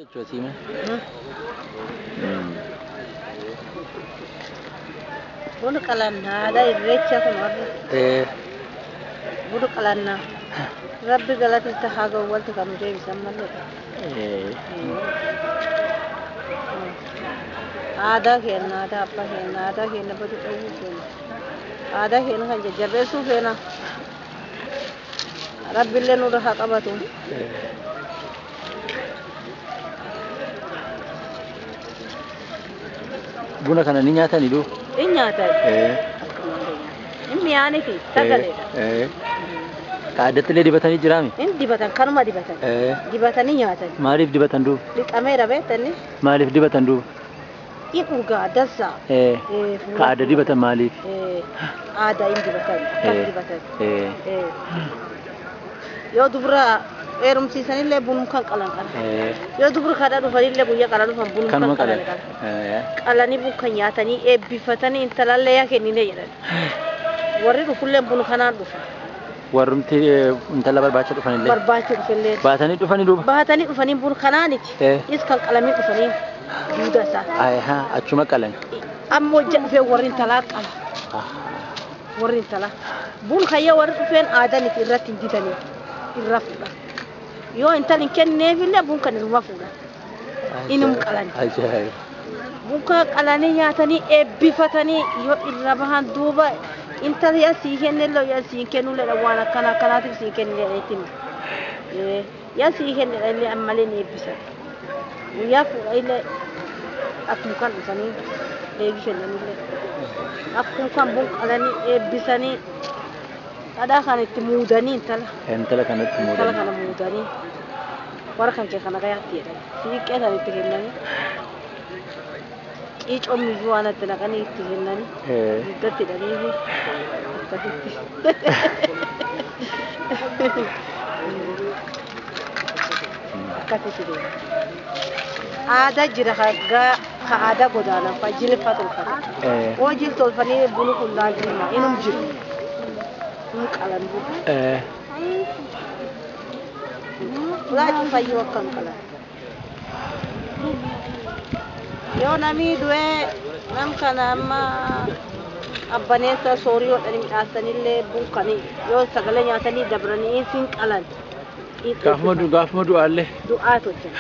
Cosime. Bunu qalanna ada irreecha kun warri bunu qalanna rabbi galata tahaga walta kanu deebisan malle ada kenna ada abba kenna ada kenna badu dhawu kenna ada kenna kan jajjabeesu kenna rabbi illee nurra haa qabatu Buna kana ni nyaatani du? Ni nyaatani. Inni yaani fi sagaleedha. Ka addatti dibatanii jiraami? Inni dibatan kanuma dibatan. Dibatanii nyaatani. Maaliif dibatan du? Liqameera beektani? Maaliif dibatan du? Dhugaa dassa. Ka adda dibatan maaliif? Aadaa inni dibatan. Akkas dibatan. Yoo dubra eerumsiisanillee bunum kan qalan qala. Yoo dubra kadhaa dhufanillee guyyaa qala dhufan bunum kan qalan qala. Qalanii bun kan nyaatanii eebbifatanii intalallee yaa kennine jedhan. Warri dhufullee bunu kanaan dhufa. Warrumti intala barbaacha dhufanillee? Barbaacha dhufillee. Baatanii dhufanii duuba? Baatanii dhufanii bun kanaaniti. Is kan qalamii dhufanii duuda isaa. Achuma qalan. Ammoo hojja dhufee warri intalaa qala. Warri intalaa. Bun kayya warri dhufeen aadaniti irratti hin didanii. Irra fuudha. Yoo intalin kenneefillee bun kan irra fuudha. Inum qalani. Bun kan qalanii nyaatanii eebbifatanii yoo irra bahan duuba intal yaa sii kennellee yaa sii kennullee waan akkana akkanaatiif sii kennellee ittiin. Yaa sii kennellee ammallee ni eebbisan. Guyyaa fuudha illee akkuma kan dhufanii deebii kennanillee. Akkuma kan bun qalanii eebbisanii. Ada kan itti muudanii intala. Intala kanatti muudanii. Intala kana muudanii. Warra kan kee kana gayaatti jedhan. Siiqqee sana itti kennanii. Qiicommi iyyuu waan itti naqanii itti kennanii. Duddatti hidhanii akkasitti. Akkasitti deema. Aadaa jira ka aadaa godaanan fa'a jilfa tolfata. Hoo jil tolfanii bunu qullaa jirma inum jiru. Qalan bu. Lagi fayu akan kalan. Yo nami dua nam kana amma abbanesa soriyo dari asanille bukani. Yo sagale nyatani dabrani sin kalan. Gafmadu alle. Doa to chen.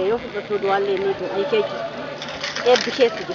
Yo futu doa le ni to ai keji. Bikesi.